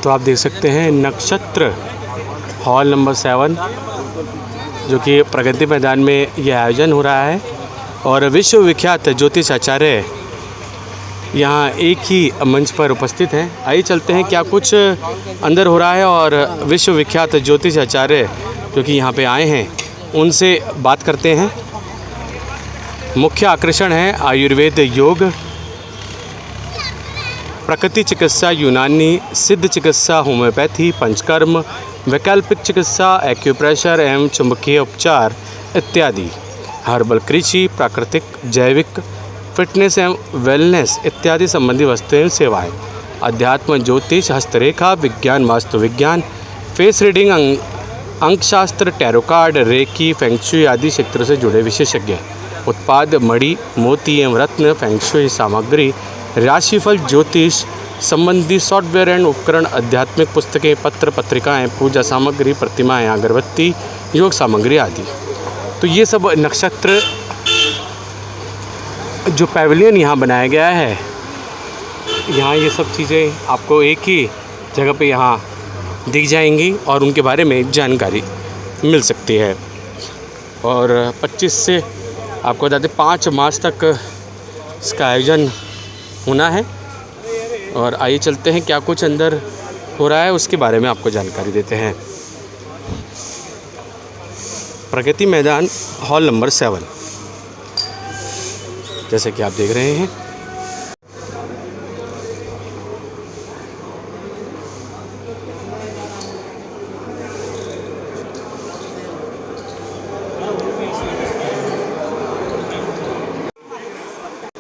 तो आप देख सकते हैं नक्षत्र हॉल नंबर 7 जो कि प्रगति मैदान में यह आयोजन हो रहा है और विश्व विख्यात ज्योतिष आचार्य यहाँ एक ही मंच पर उपस्थित हैं। आइए चलते हैं क्या कुछ अंदर हो रहा है और विश्व विख्यात ज्योतिष आचार्य जो कि यहाँ पे आए हैं उनसे बात करते हैं। मुख्य आकर्षण है आयुर्वेद, योग, प्रकृति चिकित्सा, यूनानी, सिद्ध चिकित्सा, होम्योपैथी, पंचकर्म, वैकल्पिक चिकित्सा, एक्यूप्रेशर एवं चुंबकीय उपचार इत्यादि, हर्बल कृषि, प्राकृतिक, जैविक, फिटनेस एवं वेलनेस इत्यादि संबंधी वस्तुएं एवं सेवाएँ, अध्यात्म, ज्योतिष, हस्तरेखा विज्ञान, वास्तु विज्ञान, फेस रीडिंग, अंकशास्त्र, टैरो कार्ड, रेकी, फेंगशुई आदि क्षेत्रों से जुड़े विशेषज्ञ, उत्पाद, मणि, मोती एवं रत्न, फेंगशुई सामग्री, राशिफल, ज्योतिष संबंधी सॉफ्टवेयर एंड उपकरण, आध्यात्मिक पुस्तकें, पत्र पत्रिकाएं, पूजा सामग्री, प्रतिमाएं, अगरबत्ती, योग सामग्री आदि। तो ये सब नक्षत्र जो पैविलियन यहाँ बनाया गया है, यहाँ ये सब चीज़ें आपको एक ही जगह पे यहाँ दिख जाएंगी और उनके बारे में जानकारी मिल सकती है। और 25 से आपको बता दें 5 मार्च तक इसका आयोजन होना है। और आइए चलते हैं क्या कुछ अंदर हो रहा है उसके बारे में आपको जानकारी देते हैं। प्रगति मैदान हॉल नंबर 7 जैसे कि आप देख रहे हैं।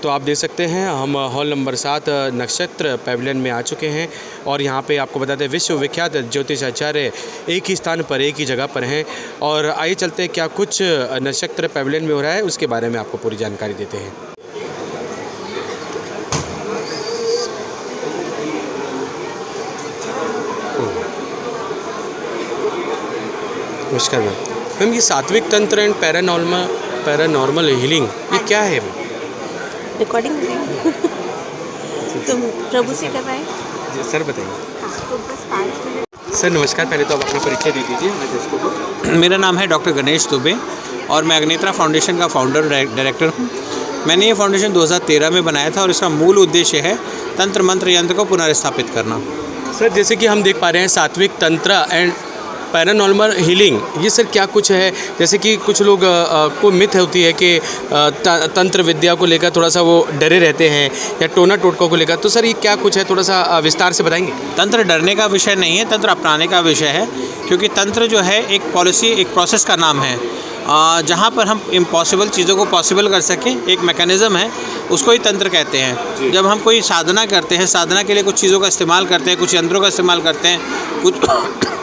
तो आप देख सकते हैं हम हॉल नंबर 7 नक्षत्र पैविलियन में आ चुके हैं और यहाँ पे आपको बताते हैं विश्व विख्यात ज्योतिष आचार्य एक ही स्थान पर एक ही जगह पर हैं। और आइए चलते हैं क्या कुछ नक्षत्र पैविलियन में हो रहा है उसके बारे में आपको पूरी जानकारी देते हैं। नमस्कार मैम, ये सात्विक तंत्र एंड पैरानॉर्मल हीलिंग ये क्या है? रिकॉर्डिंग तुम प्रभु से कर रहे हैं? जी सर बताइए। हाँ, तो बस 5 मिनट। सर नमस्कार, पहले तो आप अपना परिचय दे दीजिए हमें दर्शकों को। मेरा नाम है डॉक्टर गणेश दुबे और मैं अग्नेत्रा फाउंडेशन का फाउंडर डायरेक्टर हूँ। मैंने ये फाउंडेशन 2013 में बनाया था और इसका मूल उद्देश्य है तंत्र मंत्र यंत्र को पुनर्स्थापित करना। सर जैसे कि हम देख पा रहे हैं सात्विक तंत्र एंड पैरानॉर्मल हीलिंग, ये सर क्या कुछ है? जैसे कि कुछ लोग को मिथ होती है कि तंत्र विद्या को लेकर थोड़ा सा वो डरे रहते हैं या टोना टोटकों को लेकर, तो सर ये क्या कुछ है, थोड़ा सा विस्तार से बताएंगे? तंत्र डरने का विषय नहीं है, तंत्र अपनाने का विषय है। क्योंकि तंत्र जो है एक पॉलिसी, एक प्रोसेस का नाम है जहाँ पर हम इम्पॉसिबल चीज़ों को पॉसिबल कर सकें। एक मैकेनिज़्म है, उसको ही तंत्र कहते हैं। जब हम कोई साधना करते हैं, साधना के लिए कुछ चीज़ों का इस्तेमाल करते हैं, कुछ यंत्रों का इस्तेमाल करते हैं, कुछ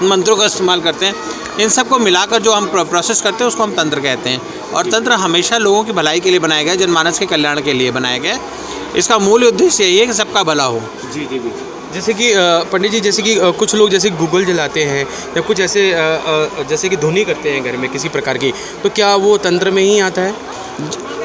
मंत्रों का इस्तेमाल करते हैं, इन सब को मिलाकर जो हम प्रोसेस करते हैं उसको हम तंत्र कहते हैं। और तंत्र हमेशा लोगों की भलाई के लिए बनाया गया है, जनमानस के कल्याण के लिए बनाया गया है। इसका मूल उद्देश्य यही है कि सबका भला हो। जी जी जी। जैसे कि पंडित जी, जैसे कि कुछ लोग जैसे गूगल जलाते हैं या कुछ ऐसे जैसे कि ध्वनि करते हैं घर में किसी प्रकार की, तो क्या वो तंत्र में ही आता है?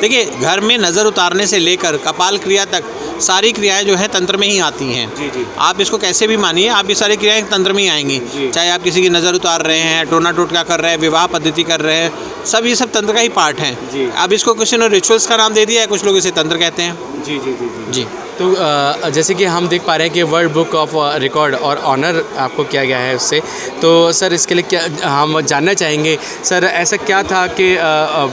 देखिए, घर में नज़र उतारने से लेकर कपाल क्रिया तक सारी क्रियाएं जो है तंत्र में ही आती हैं। जी जी। आप इसको कैसे भी मानिए, आप ये सारी क्रियाएं तंत्र में ही आएंगी। चाहे आप किसी की नज़र उतार रहे हैं, टोना टोटका कर रहे हैं, विवाह पद्धति कर रहे हैं, सब ये सब तंत्र का ही पार्ट है। अब इसको किसी ने रिचुअल्स का नाम दे दिया है, कुछ लोग इसे तंत्र कहते हैं। जी जी जी जी। जी। तो जैसे कि हम देख पा रहे हैं कि वर्ल्ड बुक ऑफ रिकॉर्ड और ऑनर आपको किया गया है उससे, तो सर इसके लिए क्या हम जानना चाहेंगे सर, ऐसा क्या था कि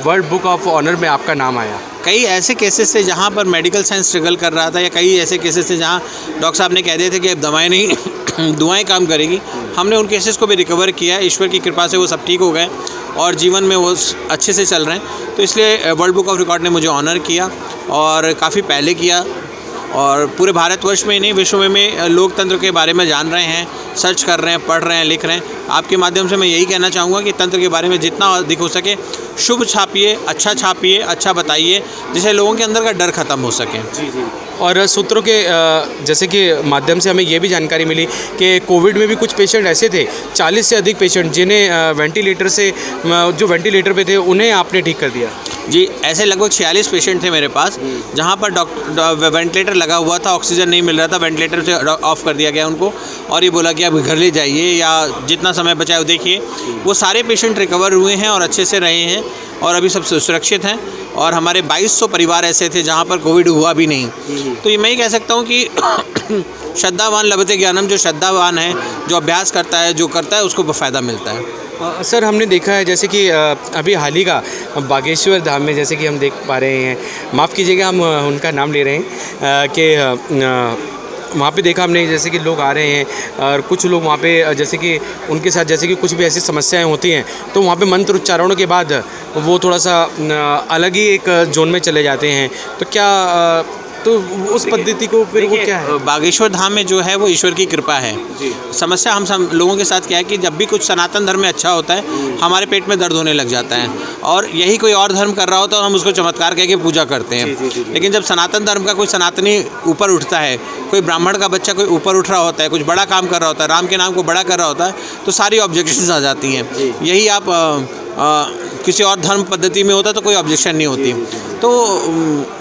वर्ल्ड बुक ऑफ ऑनर में आपका नाम आया? कई ऐसे केसेस थे जहाँ पर मेडिकल साइंस स्ट्रगल कर रहा था, या कई ऐसे केसेस थे जहाँ डॉक्टर साहब ने कह दिए थे कि अब दवाएं नहीं दुआएं काम करेगी। हमने उन केसेस को भी रिकवर किया, ईश्वर की कृपा से वो सब ठीक हो गए और जीवन में वो अच्छे से चल रहे हैं। तो इसलिए वर्ल्ड बुक ऑफ रिकॉर्ड ने मुझे ऑनर किया और काफ़ी पहले किया। और पूरे भारतवर्ष में ही नहीं, विश्व में लोग तंत्र के बारे में जान रहे हैं, सर्च कर रहे हैं, पढ़ रहे हैं, लिख रहे हैं। आपके माध्यम से मैं यही कहना चाहूँगा कि तंत्र के बारे में जितना अधिक हो सके शुभ छापिए, अच्छा बताइए, जिससे लोगों के अंदर का डर ख़त्म हो सके। जी जी। और सूत्रों के जैसे कि माध्यम से हमें ये भी जानकारी मिली कि कोविड में भी कुछ पेशेंट ऐसे थे, 40 से अधिक पेशेंट जिन्हें वेंटिलेटर से जो वेंटिलेटर पे थे उन्हें आपने ठीक कर दिया। जी, ऐसे लगभग 46 पेशेंट थे मेरे पास, जहाँ पर वेंटिलेटर लगा हुआ था, ऑक्सीजन नहीं मिल रहा था, वेंटिलेटर से ऑफ कर दिया गया उनको और ये बोला कि आप घर ले जाइए या जितना समय बचा है वो देखिए। वो सारे पेशेंट रिकवर हुए हैं और अच्छे से रहे हैं और अभी सब सुरक्षित हैं। और हमारे 2200 परिवार ऐसे थे जहाँ पर कोविड हुआ भी नहीं। तो ये मैं ही कह सकता हूँ कि श्रद्धावान लभते ज्ञानम, जो श्रद्धावान है, जो अभ्यास करता है, जो करता है, उसको फ़ायदा मिलता है। सर हमने देखा है जैसे कि अभी हाल ही का बागेश्वर धाम में जैसे कि हम देख पा रहे हैं, माफ़ कीजिएगा हम उनका नाम ले रहे हैं कि वहाँ पे देखा हमने जैसे कि लोग आ रहे हैं और कुछ लोग वहाँ पे जैसे कि उनके साथ जैसे कि कुछ भी ऐसी समस्याएं होती हैं तो वहाँ पे मंत्र उच्चारणों के बाद वो थोड़ा सा अलग ही एक जोन में चले जाते हैं। तो क्या तो उस पद्धति को फिर वो क्या है? बागेश्वर धाम में जो है वो ईश्वर की कृपा है। समस्या हम सब लोगों के साथ क्या है कि जब भी कुछ सनातन धर्म में अच्छा होता है हमारे पेट में दर्द होने लग जाता है और यही कोई और धर्म कर रहा होता है तो हम उसको चमत्कार कह के पूजा करते हैं। लेकिन जब सनातन धर्म का कोई सनातनी ऊपर उठता है, कोई ब्राह्मण का बच्चा कोई ऊपर उठ रहा होता है, कुछ बड़ा काम कर रहा होता है, राम के नाम को बड़ा कर रहा होता है, तो सारी ऑब्जेक्शंस आ जाती हैं। यही आप किसी और धर्म पद्धति में होता तो कोई ऑब्जेक्शन नहीं होती। तो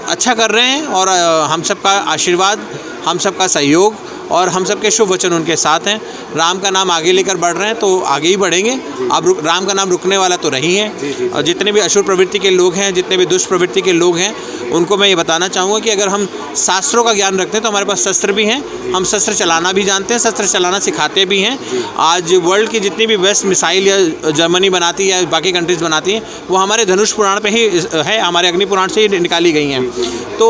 अच्छा कर रहे हैं और हम सबका आशीर्वाद, हम सबका सहयोग और हम सबके शुभ वचन उनके साथ हैं। राम का नाम आगे लेकर बढ़ रहे हैं तो आगे ही बढ़ेंगे। अब राम का नाम रुकने वाला तो रही है। और जितने भी असुर प्रवृत्ति के लोग हैं, जितने भी दुष्ट प्रवृत्ति के लोग हैं, उनको मैं ये बताना चाहूँगा कि अगर हम शास्त्रों का ज्ञान रखते हैं तो हमारे पास शस्त्र भी हैं, हम शस्त्र चलाना भी जानते हैं, शस्त्र चलाना सिखाते भी हैं। आज वर्ल्ड की जितनी भी बेस्ट मिसाइल या जर्मनी बनाती है या बाकी कंट्रीज़ बनाती हैं वो हमारे धनुष पुराण पे ही है, हमारे अग्नि पुराण से ही निकाली गई हैं। तो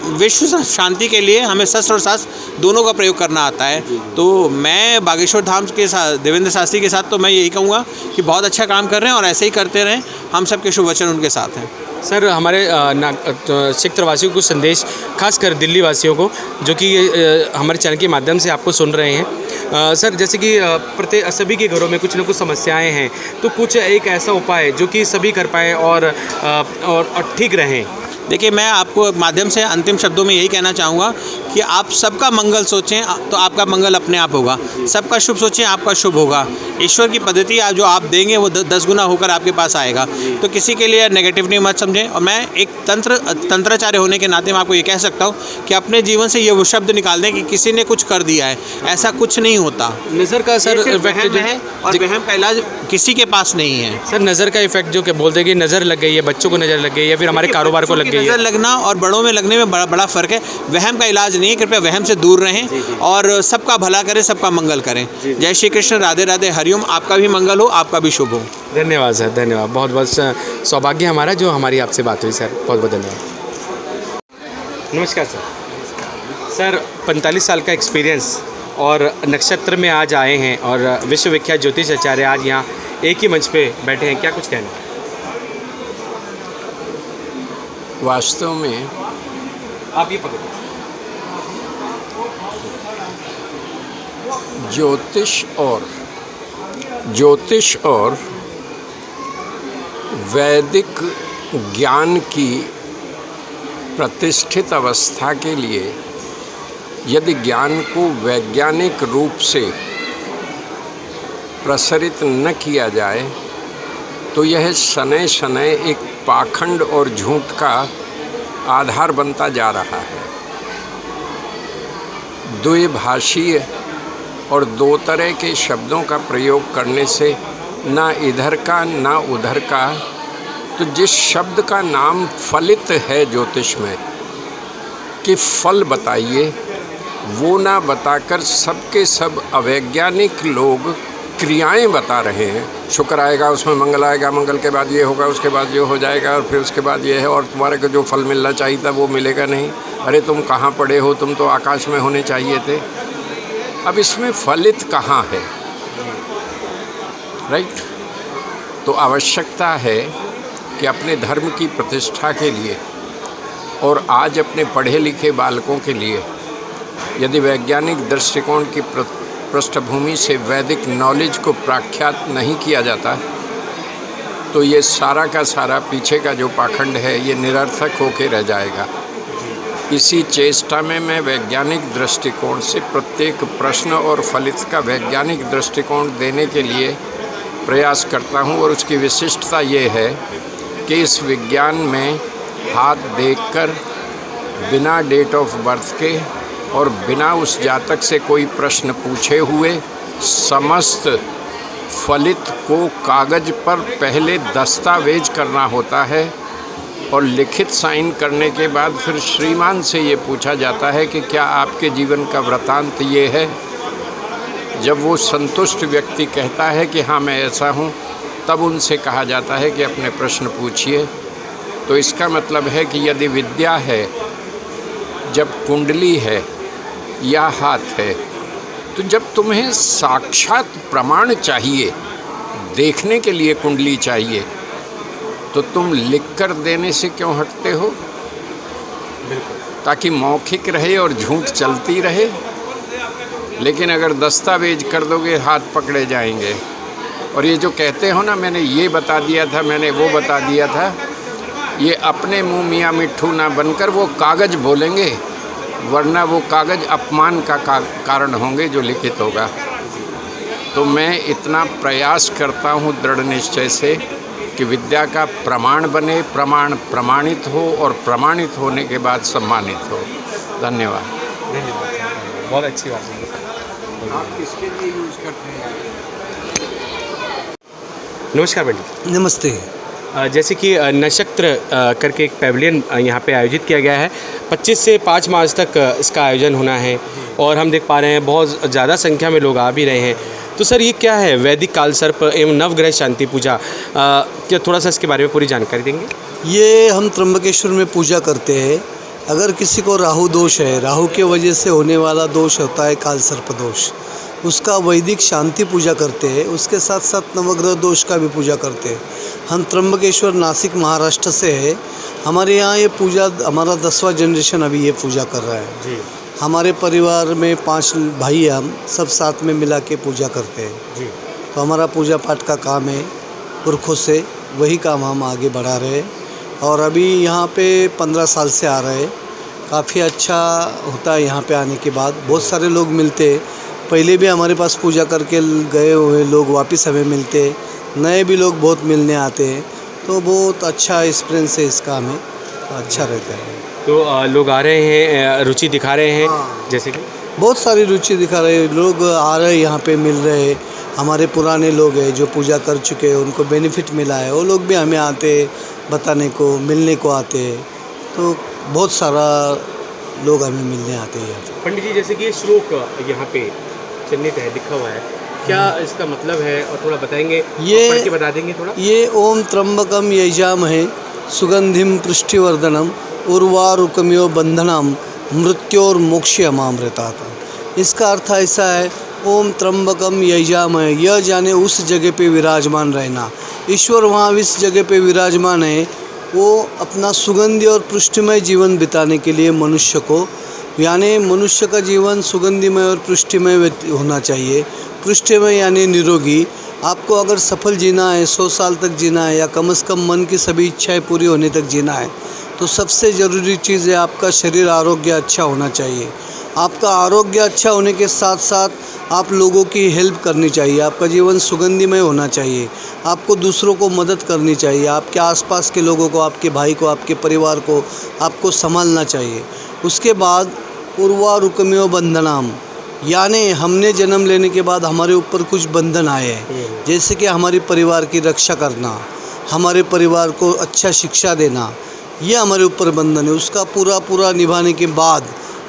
विश्व शांति के लिए हमें शस्त्र और शास्त्र दोनों का प्रयोग करना आता है। तो मैं बागेश्वर धाम के साथ देवेंद्र शास्त्री के साथ तो मैं यही कहूँगा कि बहुत अच्छा काम कर रहे हैं और ऐसे ही करते रहें। हम सबके शुभ वचन उनके साथ हैं। सर हमारे क्षेत्रवासियों को संदेश, खासकर दिल्ली वासियों को जो कि हमारे चैनल के माध्यम से आपको सुन रहे हैं, सर जैसे कि प्रत्येक सभी के घरों में कुछ न कुछ समस्याएं हैं, तो कुछ एक ऐसा उपाय जो कि सभी कर पाएँ और ठीक रहें। देखिए, मैं आपको माध्यम से अंतिम शब्दों में यही कहना चाहूँगा कि आप सबका मंगल सोचें तो आपका मंगल अपने आप होगा, सबका शुभ सोचें आपका शुभ होगा। ईश्वर की पद्धति जो आप देंगे वो 10 गुना होकर आपके पास आएगा। तो किसी के लिए नेगेटिव नहीं मत समझें। और मैं एक तंत्राचार्य होने के नाते मैं आपको ये कह सकता हूँ कि अपने जीवन से ये वो शब्द निकाल दें कि किसी ने कुछ कर दिया है, ऐसा कुछ नहीं होता। नज़र का सर इफेक्ट जो है और वहम का इलाज किसी के पास नहीं है। सर नज़र का इफेक्ट जो कि बोलते हैं कि नज़र लग गई है, बच्चों को नज़र लग गई है, फिर हमारे कारोबार को लग गई है। नज़र लगना और बड़ों में लगने में बड़ा फ़र्क है। वहम का इलाज नहीं है, कृपया वहम से दूर रहें और सबका भला करें, सबका मंगल करें। जय श्री कृष्ण, राधे राधे, हरिओम। आपका भी मंगल हो, आपका भी शुभ हो। धन्यवाद सर, धन्यवाद। बहुत बहुत सौभाग्य हमारा जो हमारी आपसे बात हुई सर, बहुत बहुत धन्यवाद। नमस्कार सर। सर 45 साल का एक्सपीरियंस और नक्षत्र में आज आए हैं और विश्वविख्यात ज्योतिष आचार्य आज यहाँ एक ही मंच पे बैठे हैं, क्या कुछ कहना है? वास्तव में आप ये पकड़ो। ज्योतिष और वैदिक ज्ञान की प्रतिष्ठित अवस्था के लिए यदि ज्ञान को वैज्ञानिक रूप से प्रसारित न किया जाए तो यह शनै शनै एक पाखंड और झूठ का आधार बनता जा रहा है। द्विभाषीय और दो तरह के शब्दों का प्रयोग करने से ना इधर का ना उधर का, तो जिस शब्द का नाम फलित है ज्योतिष में कि फल बताइए, वो ना बताकर सबके सब अवैज्ञानिक लोग क्रियाएं बता रहे हैं। शुक्र आएगा, उसमें मंगल आएगा, मंगल के बाद ये होगा, उसके बाद ये हो जाएगा और फिर उसके बाद ये है और तुम्हारे को जो फल मिलना चाहिए था वो मिलेगा नहीं। अरे तुम कहाँ पड़े हो, तुम तो आकाश में होने चाहिए थे। अब इसमें फलित कहाँ है? राइट। तो आवश्यकता है कि अपने धर्म की प्रतिष्ठा के लिए और आज अपने पढ़े लिखे बालकों के लिए यदि वैज्ञानिक दृष्टिकोण की पृष्ठभूमि से वैदिक नॉलेज को प्रख्यात नहीं किया जाता तो ये सारा का सारा पीछे का जो पाखंड है ये निरर्थक होके रह जाएगा। इसी चेष्टा में मैं वैज्ञानिक दृष्टिकोण से प्रत्येक प्रश्न और फलित का वैज्ञानिक दृष्टिकोण देने के लिए प्रयास करता हूं, और उसकी विशिष्टता ये है कि इस विज्ञान में हाथ देखकर बिना डेट ऑफ बर्थ के और बिना उस जातक से कोई प्रश्न पूछे हुए समस्त फलित को कागज़ पर पहले दस्तावेज करना होता है, और लिखित साइन करने के बाद फिर श्रीमान से ये पूछा जाता है कि क्या आपके जीवन का वृतांत ये है। जब वो संतुष्ट व्यक्ति कहता है कि हाँ मैं ऐसा हूँ, तब उनसे कहा जाता है कि अपने प्रश्न पूछिए। तो इसका मतलब है कि यदि विद्या है, जब कुंडली है या हाथ है, तो जब तुम्हें साक्षात प्रमाण चाहिए, देखने के लिए कुंडली चाहिए, तो तुम लिख कर देने से क्यों हटते हो? ताकि मौखिक रहे और झूठ चलती रहे। लेकिन अगर दस्तावेज कर दोगे, हाथ पकड़े जाएंगे। और ये जो कहते हो ना, मैंने ये बता दिया था, मैंने वो बता दिया था, ये अपने मुँह मियाँ मिट्ठू ना बनकर वो कागज़ बोलेंगे, वरना वो कागज़ अपमान का कारण होंगे जो लिखित होगा। तो मैं इतना प्रयास करता हूँ दृढ़ निश्चय से कि विद्या का प्रमाण बने, प्रमाण प्रमाणित हो, और प्रमाणित होने के बाद सम्मानित हो। धन्यवाद। बहुत अच्छी बात है। आप किसके लिए यूज़ करते हैं? नमस्कार पंडित। नमस्ते। जैसे कि नक्षत्र करके एक पैवेलियन यहाँ पे आयोजित किया गया है। 25 से 5 मार्च तक इसका आयोजन होना है, और हम देख पा रहे हैं बहुत ज़्यादा संख्या में लोग आ भी रहे हैं। तो सर, ये क्या है वैदिक काल सर्प एवं नवग्रह शांति पूजा? क्या थोड़ा सा इसके बारे में पूरी जानकारी देंगे? ये हम त्र्यंबकेश्वर में पूजा करते हैं। अगर किसी को राहु दोष है, राहु के वजह से होने वाला दोष होता है काल सर्प दोष, उसका वैदिक शांति पूजा करते हैं। उसके साथ साथ नवग्रह दोष का भी पूजा करते हैं। हम त्र्यंबकेश्वर नासिक महाराष्ट्र से है। हमारे यहाँ ये पूजा, हमारा 10वां जनरेशन अभी ये पूजा कर रहा है जी। हमारे परिवार में 5 भाई हैं, हम सब साथ में मिला के पूजा करते हैं जी। तो हमारा पूजा पाठ का काम है, पुरखों से वही काम हम आगे बढ़ा रहे हैं। और अभी यहाँ पे 15 साल से आ रहे हैं। काफ़ी अच्छा होता है यहाँ पे आने के बाद। बहुत सारे लोग मिलते हैं। पहले भी हमारे पास पूजा करके गए हुए लोग वापस हमें मिलते, नए भी लोग बहुत मिलने आते हैं। तो बहुत अच्छा एक्सपीरियंस है इस काम में, अच्छा रहता है। तो लोग आ रहे हैं, रुचि दिखा रहे हैं। हाँ। जैसे कि बहुत सारी रुचि दिखा रहे हैं लोग, आ रहे हैं यहाँ पे, मिल रहे हैं। हमारे पुराने लोग हैं जो पूजा कर चुके हैं, उनको बेनिफिट मिला है, वो लोग भी हमें आते बताने को, मिलने को आते हैं। तो बहुत सारा लोग हमें मिलने आते हैं यहाँ पे। पंडित जी, जैसे कि ये श्लोक यहाँ पे चिन्हित है, लिखा हुआ है, क्या इसका मतलब है और थोड़ा बताएंगे? ये पढ़ के बता देंगे थोड़ा? ये ओम त्र्यंबकम यजामहे सुगंधिम पुष्टिवर्धनम उर्वारुकमियो बंधनम मृत्योर्मोक्षयमामृतात्। इसका अर्थ ऐसा है, ओम त्र्यंबकम यजामहे, यह जाने उस जगह पे विराजमान रहना। ईश्वर वहाँ इस जगह पे विराजमान है। वो अपना सुगंधि और पुष्टिमय जीवन बिताने के लिए मनुष्य को, यानी मनुष्य का जीवन सुगंधिमय और पुष्टिमय होना चाहिए। पुष्टिमय यानी निरोगी। आपको अगर सफल जीना है, 100 साल तक जीना है, या कम से कम मन की सभी इच्छाएं पूरी होने तक जीना है, तो सबसे ज़रूरी चीज़ है आपका शरीर आरोग्य अच्छा होना चाहिए। आपका आरोग्य अच्छा होने के साथ साथ आप लोगों की हेल्प करनी चाहिए। आपका जीवन सुगंधिमय होना चाहिए। आपको दूसरों को मदद करनी चाहिए। आपके आसपास के लोगों को, आपके भाई को, आपके परिवार को आपको संभालना चाहिए। उसके बाद उर्वारुकमियो बंधनाम, यानी हमने जन्म लेने के बाद हमारे ऊपर कुछ बंधन आए हैं, जैसे कि हमारे परिवार की रक्षा करना, हमारे परिवार को अच्छा शिक्षा देना, ये हमारे ऊपर बंधन है। उसका पूरा निभाने के बाद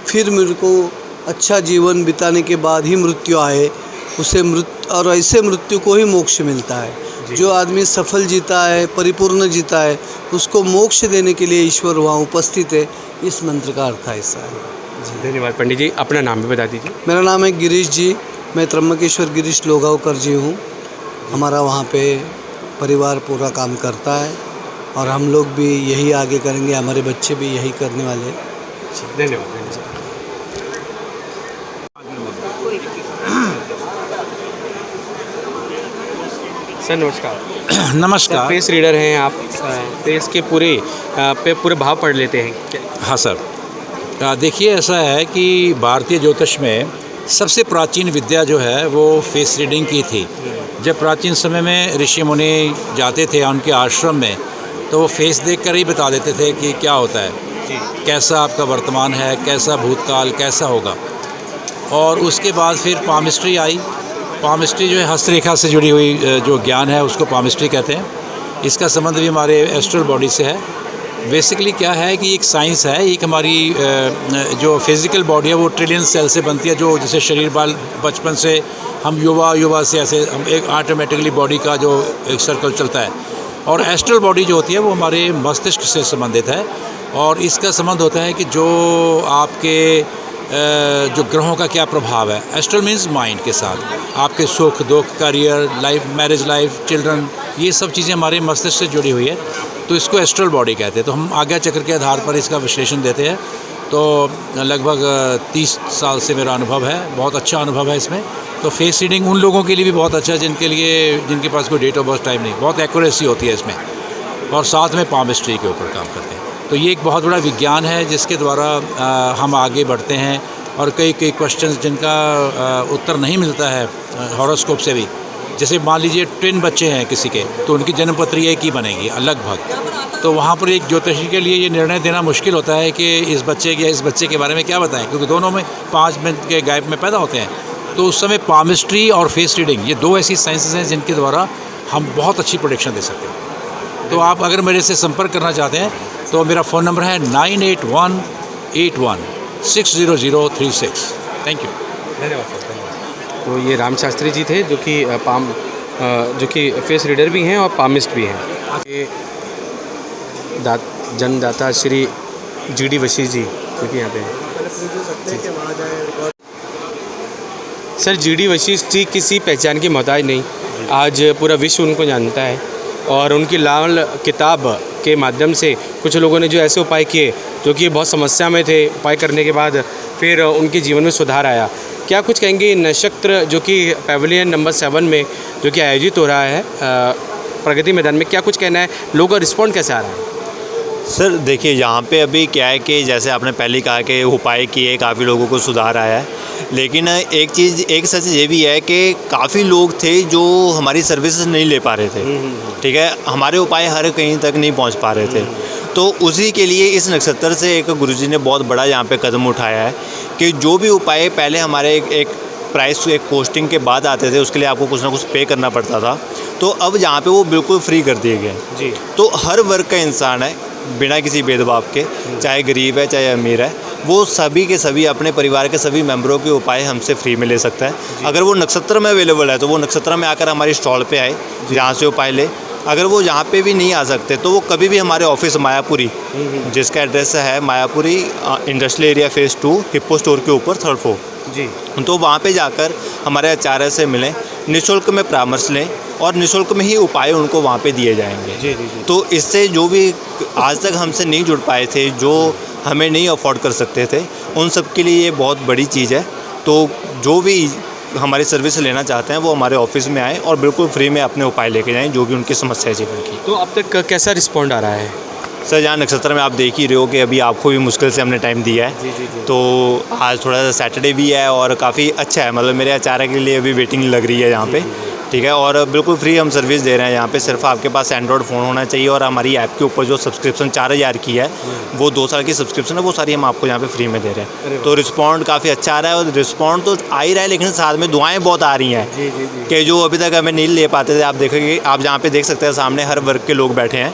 फिर मेरे को अच्छा जीवन बिताने के बाद ही मृत्यु आए, उसे और ऐसे मृत्यु को ही मोक्ष मिलता है। जो आदमी सफल जीता है, परिपूर्ण जीता है, उसको मोक्ष देने के लिए ईश्वर वहाँ उपस्थित है। इस मंत्र का अर्थ ऐसा है। धन्यवाद पंडित जी। अपना नाम भी बता दीजिए। मेरा नाम है गिरीश जी। मैं त्र्यंबकेश्वर गिरीश लोगावकर जी हूँ। हमारा वहाँ पे परिवार पूरा काम करता है, और हम लोग भी यही आगे करेंगे। हमारे बच्चे भी यही करने वाले हैं। धन्यवाद। सर नमस्कार। नमस्कार। फेस रीडर हैं आप, फेस के पूरे भाव पढ़ लेते हैं? हाँ सर। देखिए, ऐसा है कि भारतीय ज्योतिष में सबसे प्राचीन विद्या जो है वो फेस रीडिंग की थी। जब प्राचीन समय में ऋषि मुनि जाते थे उनके आश्रम में, तो वो फेस देखकर ही बता देते थे कि क्या होता है, कैसा आपका वर्तमान है, कैसा भूतकाल, कैसा होगा। और उसके बाद फिर पामिस्ट्री आई। पामिस्ट्री जो है हस्तरेखा से जुड़ी हुई जो ज्ञान है उसको पामिस्ट्री कहते हैं। इसका संबंध भी हमारे एस्ट्रल बॉडी से है। बेसिकली क्या है कि एक साइंस है, एक हमारी जो फिज़िकल बॉडी है वो ट्रिलियन सेल से बनती है, जो जैसे शरीर बाल बचपन से हम युवा से ऐसे हम एक ऑटोमेटिकली बॉडी का जो एक सर्कल चलता है। और एस्ट्रल बॉडी जो होती है वो हमारे मस्तिष्क से संबंधित है, और इसका संबंध होता है कि जो आपके जो ग्रहों का क्या प्रभाव है, एस्ट्रल मीन्स माइंड के साथ, आपके सुख दुख, career, life, marriage life, children, ये सब चीज़ें हमारे मस्तिष्क से जुड़ी हुई है, तो इसको एस्ट्रल बॉडी कहते हैं। तो हम आज्ञा चक्र के आधार पर इसका विश्लेषण देते हैं। तो लगभग 30 साल से मेरा अनुभव है, बहुत अच्छा अनुभव है इसमें। तो फेस रीडिंग उन लोगों के लिए भी बहुत अच्छा है जिनके पास कोई डेट ऑफ बर्थ टाइम नहीं, बहुत एक्यूरेसी होती है इसमें, और साथ में पामिस्ट्री के ऊपर काम करते हैं। तो ये एक बहुत बड़ा विज्ञान है जिसके द्वारा हम आगे बढ़ते हैं, और कई क्वेश्चंस जिनका उत्तर नहीं मिलता है हॉरोस्कोप से भी। जैसे मान लीजिए ट्विन बच्चे हैं किसी के, तो उनकी जन्मपत्री एक ही बनेगी लगभग। तो वहाँ पर एक ज्योतिषी के लिए ये निर्णय देना मुश्किल होता है कि इस बच्चे के बारे में क्या बताएं, क्योंकि दोनों में 5 मिनट के गैप में पैदा होते हैं। तो उस समय पामिस्ट्री और फेस रीडिंग, ये 2 ऐसी साइंसेस हैं जिनके द्वारा हम बहुत अच्छी प्रेडिक्शन दे सकते हैं। तो आप अगर मेरे से संपर्क करना चाहते हैं तो मेरा फ़ोन नंबर है 9818160036। Thank you. धन्यवाद सर। तो ये राम शास्त्री जी थे जो कि फेस रीडर भी हैं और पामिस्ट भी हैं। ये जन्मदाता श्री GD वशिष्ठ जी जो कि यहाँ पे हैं। सर GD वशिष्ठ जी किसी पहचान की मोहताज नहीं, आज पूरा विश्व उनको जानता है, और उनकी लाल किताब के माध्यम से कुछ लोगों ने जो ऐसे उपाय किए जो कि बहुत समस्या में थे, उपाय करने के बाद फिर उनके जीवन में सुधार आया। क्या कुछ कहेंगे नक्षत्र जो कि पैवेलियन नंबर 7 में जो कि आयोजित हो रहा है प्रगति मैदान में, क्या कुछ कहना है, लोगों का रिस्पॉन्ड कैसे आ रहा है? सर देखिए, यहाँ पे अभी क्या है कि जैसे आपने पहले कहा कि उपाय किए, काफ़ी लोगों को सुधार आया है, लेकिन एक सच ये भी है कि काफ़ी लोग थे जो हमारी सर्विसेज नहीं ले पा रहे थे। ठीक है, हमारे उपाय हर कहीं तक नहीं पहुँच पा रहे थे। तो उसी के लिए इस नक्षत्र से एक गुरुजी ने बहुत बड़ा यहाँ पे कदम उठाया है कि जो भी उपाय पहले हमारे एक प्राइस, एक पोस्टिंग के बाद आते थे, उसके लिए आपको कुछ ना कुछ पे करना पड़ता था, तो अब यहाँ पे वो बिल्कुल फ्री कर दिए गए जी। तो हर वर्ग का इंसान है, बिना किसी भेदभाव के, चाहे गरीब है चाहे अमीर है, वो सभी के सभी अपने परिवार के सभी मेंबरों के उपाय हमसे फ्री में ले सकता है। अगर वो नक्षत्र में अवेलेबल है तो वो नक्षत्र में आकर हमारी स्टॉल पे आए, जहाँ से उपाय ले। अगर वो यहाँ पे भी नहीं आ सकते तो वो कभी भी हमारे ऑफिस मायापुरी, जिसका एड्रेस है Mayapuri industrial area phase 2 hippo store के ऊपर 3rd फ्लोर जी, तो वहाँ पे जाकर हमारे आचार्य से मिलें, निःशुल्क में परामर्श लें, और निःशुल्क में ही उपाय उनको वहाँ पे दिए जाएंगे जी। तो इससे जो भी आज तक हमसे नहीं जुड़ पाए थे, जो हमें नहीं अफोर्ड कर सकते थे, उन सब के लिए ये बहुत बड़ी चीज़ है। तो जो भी हमारी सर्विस लेना चाहते हैं वो हमारे ऑफिस में आएँ और बिल्कुल फ्री में अपने उपाय लेके जाएँ, जो भी उनकी समस्या है जीवन की। तो अब तक कैसा रिस्पॉन्ड आ रहा है? सर यहाँ नक्षत्र में आप देख ही रहे हो कि अभी आपको भी मुश्किल से हमने टाइम दिया है जी। तो आज थोड़ा सा सैटरडे भी है और काफ़ी अच्छा है, मतलब मेरे आचार्य के लिए अभी वेटिंग लग रही है यहाँ पे, ठीक है। और बिल्कुल फ्री हम सर्विस दे रहे हैं यहाँ पे। सिर्फ आपके पास एंड्रॉयड फ़ोन होना चाहिए, और हमारी ऐप के ऊपर जो सब्सक्रिप्शन 4000 की है, वो 2 साल की सब्सक्रिप्शन है, वो सारी हम आपको यहाँ पे फ्री में दे रहे हैं। तो रिस्पॉन्ड काफ़ी अच्छा आ रहा है, और रिस्पॉन्ड तो आ ही रहा है, लेकिन साथ में दुआएँ बहुत आ रही हैं कि जो अभी तक हमें नहीं ले पाते थे। आप देखेंगे, आप जहाँ पे देख सकते हैं सामने हर वर्ग के लोग बैठे हैं,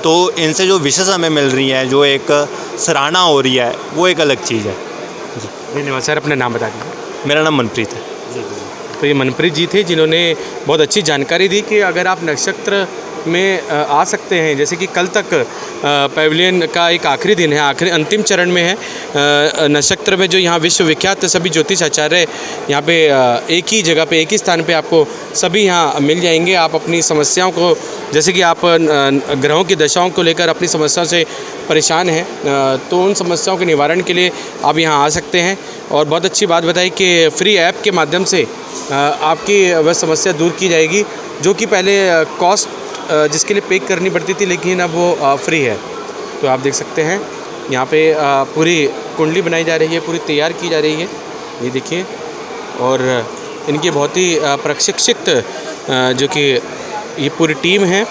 तो इनसे जो विशेष हमें मिल रही है, जो एक सराहना हो रही है, वो एक अलग चीज़ है जी। धन्यवाद सर, अपना नाम बता दीजिए। मेरा नाम मनप्रीत है जी। तो ये मनप्रीत जी थे जिन्होंने बहुत अच्छी जानकारी दी कि अगर आप नक्षत्र में आ सकते हैं, जैसे कि कल तक पैवेलियन का एक आखिरी दिन है, अंतिम चरण में है नक्षत्र में, जो यहाँ विश्वविख्यात सभी ज्योतिष आचार्य यहाँ पे एक ही जगह पे, एक ही स्थान पे आपको सभी यहाँ मिल जाएंगे। आप अपनी समस्याओं को, जैसे कि आप ग्रहों की दशाओं को लेकर अपनी समस्याओं से परेशान हैं, तो उन समस्याओं के निवारण के लिए आप यहाँ आ सकते हैं। और बहुत अच्छी बात बताई कि फ्री ऐप के माध्यम से आपकी वह समस्या दूर की जाएगी, जो कि पहले कॉस्ट जिसके लिए पे करनी पड़ती थी, लेकिन अब वो फ्री है। तो आप देख सकते हैं यहाँ पे पूरी कुंडली बनाई जा रही है, पूरी तैयार की जा रही है, ये देखिए। और इनकी बहुत ही प्रशिक्षित जो कि ये पूरी टीम है,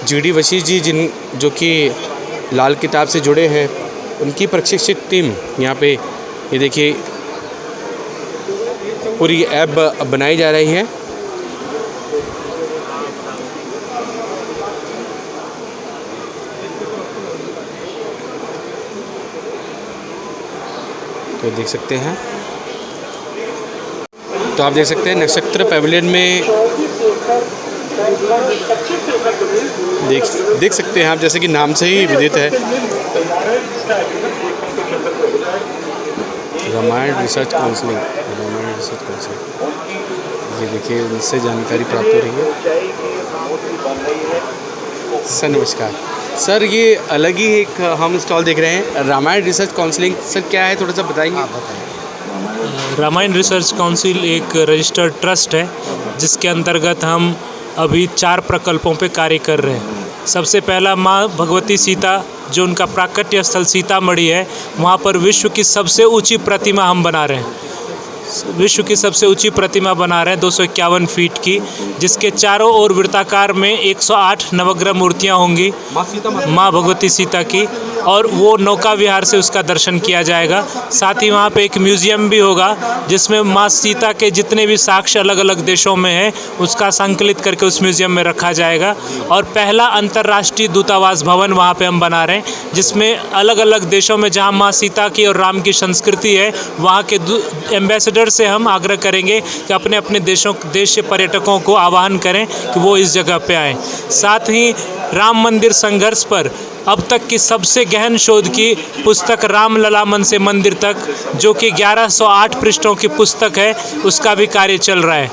GD वशीष जी जो कि लाल किताब से जुड़े हैं, उनकी प्रशिक्षित टीम यहाँ पे ये देखिए पूरी ऐप बनाई जा रही है। तो देख सकते हैं, तो आप देख सकते हैं नक्षत्र पैविलियन में देख सकते हैं आप, जैसे कि नाम से ही विदित है, रामायण रिसर्च काउंसलिंग। ये देखिए, उनसे जानकारी प्राप्त हो रही है। सर नमस्कार। सर ये अलग ही एक हम स्टॉल देख रहे हैं, रामायण रिसर्च काउंसलिंग। सर क्या है, थोड़ा सा बताएंगे? रामायण रिसर्च काउंसिल एक रजिस्टर्ड ट्रस्ट है जिसके अंतर्गत हम अभी 4 प्रकल्पों पे कार्य कर रहे हैं। सबसे पहला माँ भगवती सीता, जो उनका प्राकट्य स्थल सीतामढ़ी है, वहाँ पर विश्व की सबसे ऊंची प्रतिमा हम बना रहे हैं। विश्व की सबसे ऊंची प्रतिमा बना रहे हैं 251 फीट की, जिसके चारों ओर वृत्ताकार में 108 नवग्रह मूर्तियाँ होंगी माँ भगवती सीता की, और वो नौका विहार से उसका दर्शन किया जाएगा। साथ ही वहाँ पे एक म्यूज़ियम भी होगा जिसमें माँ सीता के जितने भी साक्ष्य अलग अलग देशों में हैं उसका संकलित करके उस म्यूज़ियम में रखा जाएगा। और पहला अंतर्राष्ट्रीय दूतावास भवन वहाँ पे हम बना रहे हैं, जिसमें अलग अलग देशों में जहाँ माँ सीता की और राम की संस्कृति है, वहाँ के एम्बेसडर से हम आग्रह करेंगे कि अपने अपने देश से पर्यटकों को आह्वान करें कि वो इस जगह पे आएँ। साथ ही राम मंदिर संघर्ष पर अब तक की सबसे गहन शोध की पुस्तक राम लला मन से मंदिर तक, जो कि 1108 पृष्ठों की पुस्तक है, उसका भी कार्य चल रहा है।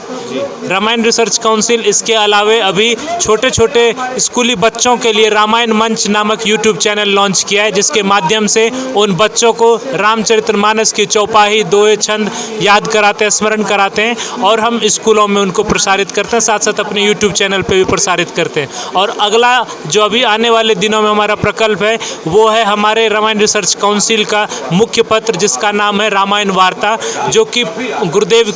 रामायण रिसर्च काउंसिल इसके अलावे अभी छोटे छोटे स्कूली बच्चों के लिए रामायण मंच नामक यूट्यूब चैनल लॉन्च किया है, जिसके माध्यम से उन बच्चों को रामचरितमानस की चौपाई, दोहे, छंद याद कराते हैं, स्मरण कराते हैं, और हम स्कूलों में उनको प्रसारित करते हैं, साथ साथ अपने यूट्यूब चैनल पे भी प्रसारित करते हैं। और अगला जो अभी आने वाले दिनों में हमारा प्रकल्प है वो है हमारे रामायण रिसर्च काउंसिल का मुख्य पत्र, जिसका नाम है रामायण वार्ता, जो कि गुरुदेव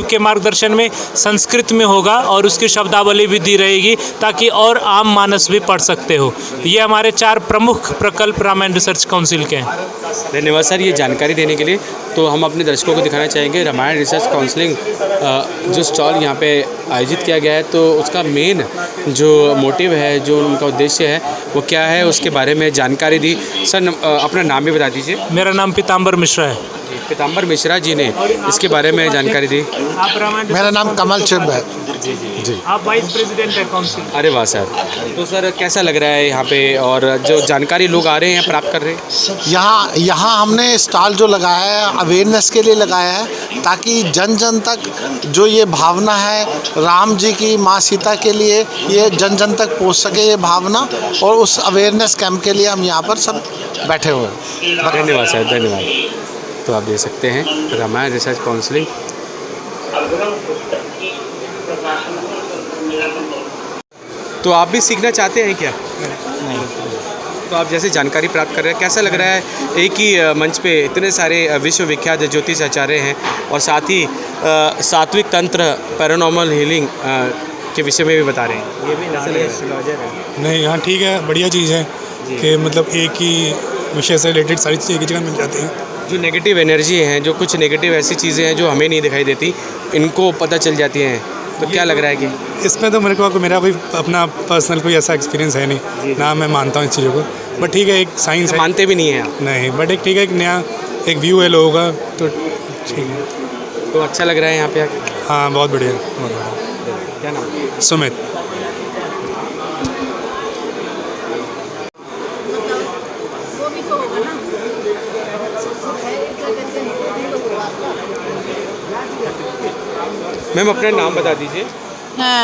के मार्गदर्शन में संस्कृत में होगा और उसकी शब्दावली भी दी रहेगी ताकि और आम मानस भी पढ़ सकते हो। ये हमारे 4 प्रमुख प्रकल्प रामायण रिसर्च काउंसिल के हैं। धन्यवाद सर ये जानकारी देने के लिए। तो हम अपने दर्शकों को दिखाना चाहेंगे रामायण रिसर्च काउंसलिंग जो स्टॉल यहाँ पे आयोजित किया गया है, तो उसका मेन जो मोटिव है, जो उनका उद्देश्य है, वो क्या है, उसके बारे में जानकारी दी। सर अपना नाम भी बता दीजिए। मेरा नाम पीताम्बर मिश्रा है। पीताम्बर मिश्रा जी ने इसके बारे में जानकारी दी। मेरा नाम कमल चिब है। जी आप वाइस प्रेसिडेंट है काउंसिल। अरे वाह सर, तो सर कैसा लग रहा है यहाँ पे, और जो जानकारी लोग आ रहे हैं प्राप्त कर रहे हैं? यहाँ हमने स्टॉल जो लगाया है अवेयरनेस के लिए लगाया है, ताकि जन जन तक जो ये भावना है राम जी की, माँ सीता के लिए, ये जन जन तक पहुँच सके ये भावना, और उस अवेयरनेस कैंप के लिए हम यहाँ पर सब बैठे हुए हैं। धन्यवाद सर, धन्यवाद। तो आप देख सकते हैं रामायण रिसर्च काउंसलिंग। तो आप भी सीखना चाहते हैं क्या? नहीं। तो आप जैसे जानकारी प्राप्त कर रहे हैं, कैसा लग रहा है? एक ही मंच पे इतने सारे विश्वविख्यात ज्योतिष आचार्य हैं, और साथ ही सात्विक तंत्र, पैरानॉर्मल हीलिंग के विषय में भी बता रहे हैं। ये भी एस्ट्रोलॉजर है। नहीं, हाँ ठीक है, बढ़िया चीज़ है कि मतलब एक ही विषय से रिलेटेड सारी चीज़ें एक ही जगह मिल जाती हैं। जो नेगेटिव एनर्जी हैं, जो कुछ नेगेटिव ऐसी चीज़ें हैं जो हमें नहीं दिखाई देती, इनको पता चल जाती हैं। तो क्या लग रहा है कि इसमें तो मेरा कोई अपना पर्सनल कोई ऐसा एक्सपीरियंस है नहीं ना, मैं मानता हूँ इस चीज़ों को, बट ठीक है, एक साइंस है। मानते भी नहीं हैं आप? नहीं, बट एक ठीक है, एक नया एक व्यू है लोगों का, तो ठीक है। तो अच्छा लग रहा है यहाँ पे आके? हाँ, बहुत बढ़िया। क्या नाम है? सुमित। मैम अपना नाम बता दीजिए।